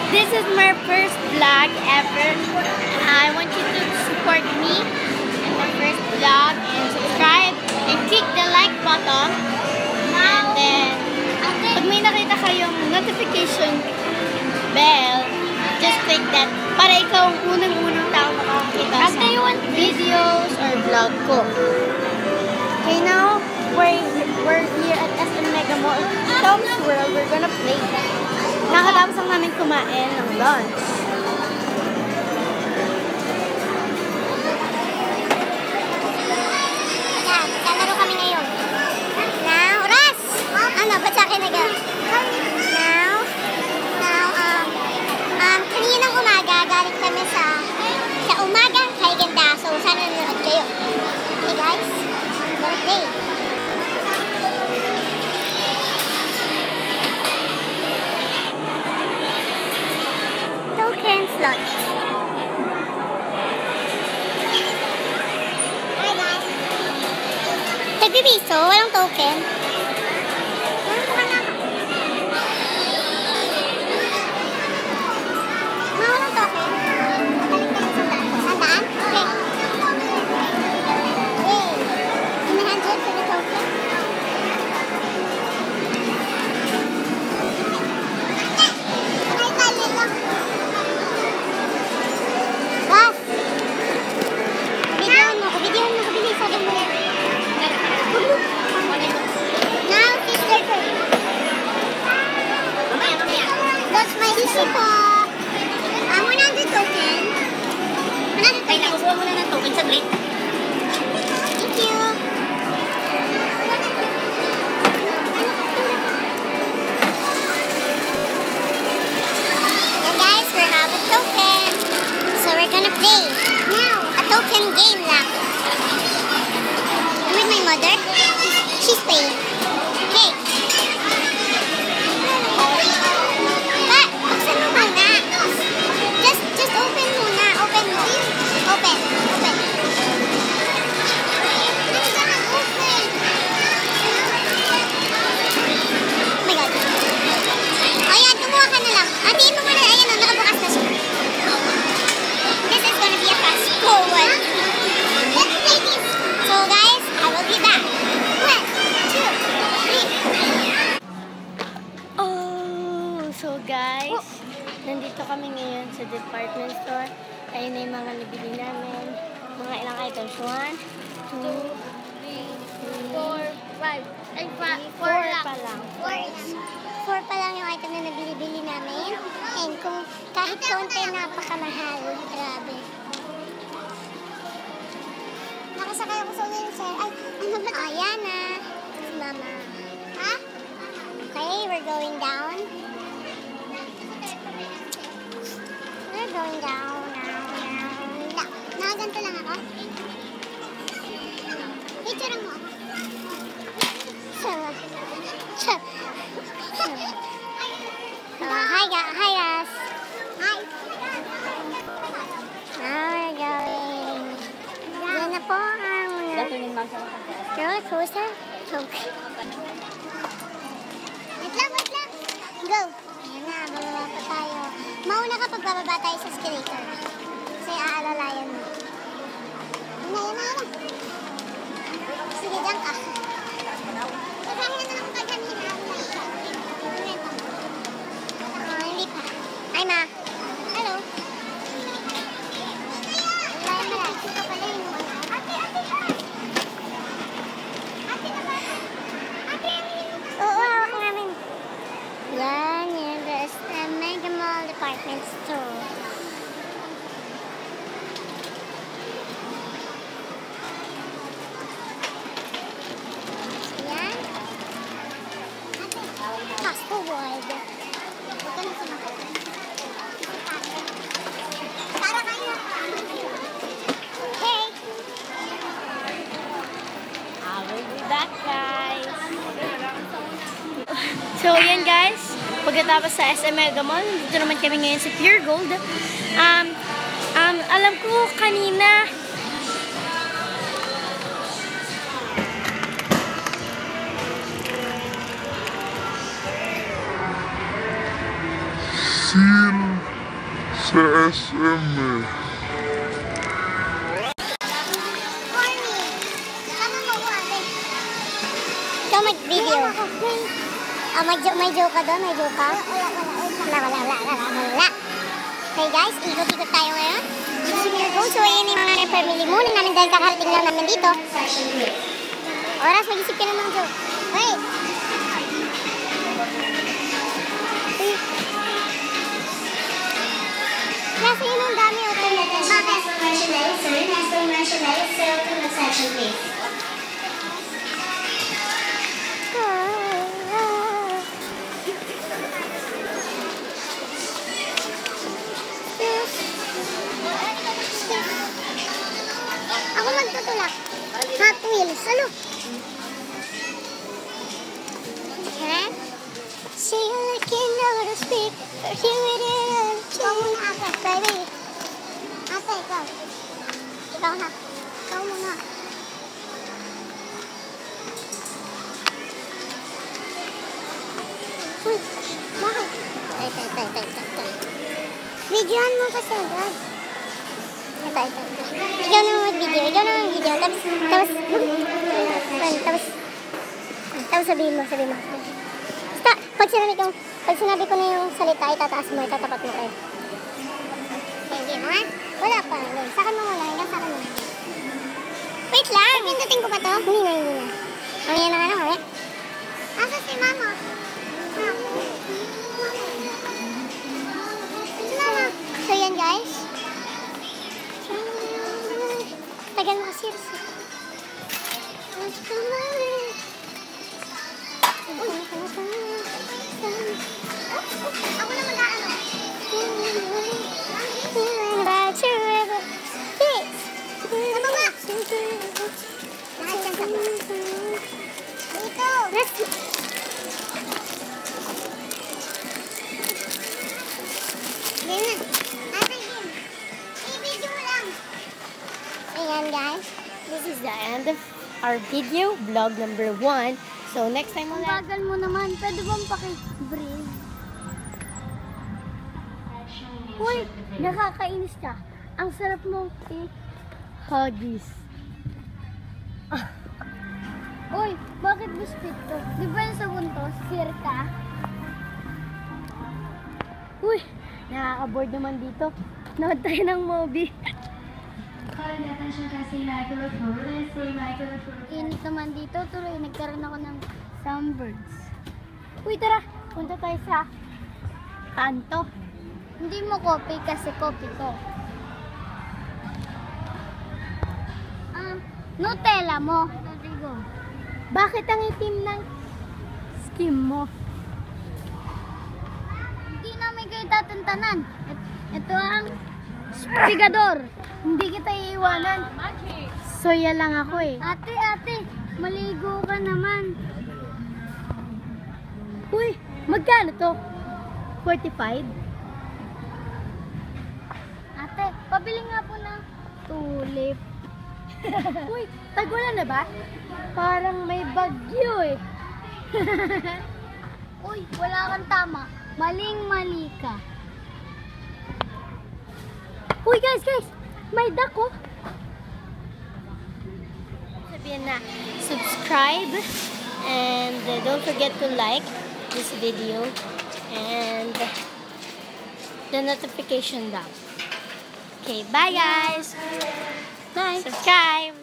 This is my first vlog ever. I want you to support me in my first vlog and subscribe and click the like button. And then, pag may nakita kayong notification bell, just click that para ikaw ang unang-unang tao makakakita sa videos or vlog ko. Okay, now we're here at SM Mega Mall, Tom's World. We're gonna play. Nakatapos lang namin kumain ng lunch. Kalaro kami ngayon. Now, Ras! Ano, ba't sa akin naga? Kaninang umaga, galing kami sa umaga kay ganda. So, sana nanonood kayo. Okay, guys? Birthday. Token slot. Hi, guys. Tagbibiso, walang token. Token game lang. I'm with my mother. She's playing. Okay. But, buksan mo muna. Just open muna. Open mo. Open. Open. Oh my God. Ayan, kumuha ka na lang. Hatiin mo muna. Ayan o, nakabukas na siya. This is gonna be a fast forward. Let's play this. So guys, I will be back. 1, 2, 3. Oh, so guys, nandito kami ngayon sa department store. Ayun na yung mga nabili namin. Mga ilang items. 1, 2, 3, 4, 5. Ay, 4 pa lang. 4 pa lang yung item na nabili-bili namin. And kung kahit konti, napakamahal. Grabe. Nakasakay ako sa wheelchair. Ay, ano ba? Ayan na. Si Mama. Ha? Okay, we're going down. We're going down. Nakaganto lang ako. Picture mo ako. Hi guys. Hi. Now we're going. Yan na po ang roller coaster. Wait lang. Go. Ayan na, bababa pa tayo. Mauna ka pag bababa tayo sa escalator. Kasi aalalayan mo. Yan na. Sige, dyan ka. Kakahin na lang pagkanina. Hindi pa. Hi, Ma. Hello. Malaki ka pala yung ate naman. Oo, hawak namin. Yan. There's the Mega Mall department store. Yan. Fast forward. Okay. I will be back, guys. So, yan guys. Pagkatapos sa SM Mega Mall, dito naman kami ngayon sa Pure Gold. Alam ko kanina Seal Sa SM eh. Ikaw mag-video. May joke ka doon? May joke ka? Wala. Okay guys, ikot-ikot tayo ngayon. So ayan yung mga family muna namin dahil kakarating lang namin dito. Oras, mag-isip ka ng mga joke. Wait! Nasa yun ang dami o tayo. Bakit? Ako magtutulak. Hot Wheels. Ano? Okay. See you like you know to speak. But here it is. Ikaw muna ate, baby. Ate, ikaw. Ikaw na. Ikaw muna. Uy, bakit? Tay. Videoan mo kasi, Brad. Ito. Ikaw naman mag-video. Tapos sabihin mo. Basta, pag sinabi ko na yung salita, itataas mo, itatapat mo kayo. Hindi mo ha? Wala pa. Sakan mo muna. Wait lang. Pindutin ko pa to? Hindi na. Ang yan na ulit. Asa si mama? So yan guys. Tagal mo kasi. Ako na mag-aano. Ayan guys, this is the end of our video, vlog number 1. So next time ulit. Bagal mo naman, pwede bang paki-breathe? Uy, nakakainis ka. Ang sarap mong huggies. Uy, bakit biscuit to? Di ba yung sabon to? Sirka? Uy, nakaka-board naman dito. Nood tayo ng movie. Init naman dito. Tuloy, nagkaroon ako ng sunbirds. Uy, tara. Punta tayo sa kanto. Hindi mo copy kasi copy ko. Nutella mo. Rodrigo. Bakit ang itim ng skin mo? Hindi namin kayo tatantanan. Ito ang spigador. Hindi kita iiwanan. Soya lang ako eh. Ate, maligo ka naman. Uy, magkano to? 45? Ate, pabili nga po ng tulip. Uy, tag-ulan na ba? Parang may bagyo eh. Uy, wala kang tama. Maling-mali ka. Uy guys, may duck oh. Sabihin na, subscribe and don't forget to like this video and the notification bell. Okay, bye guys. Bye. Subscribe.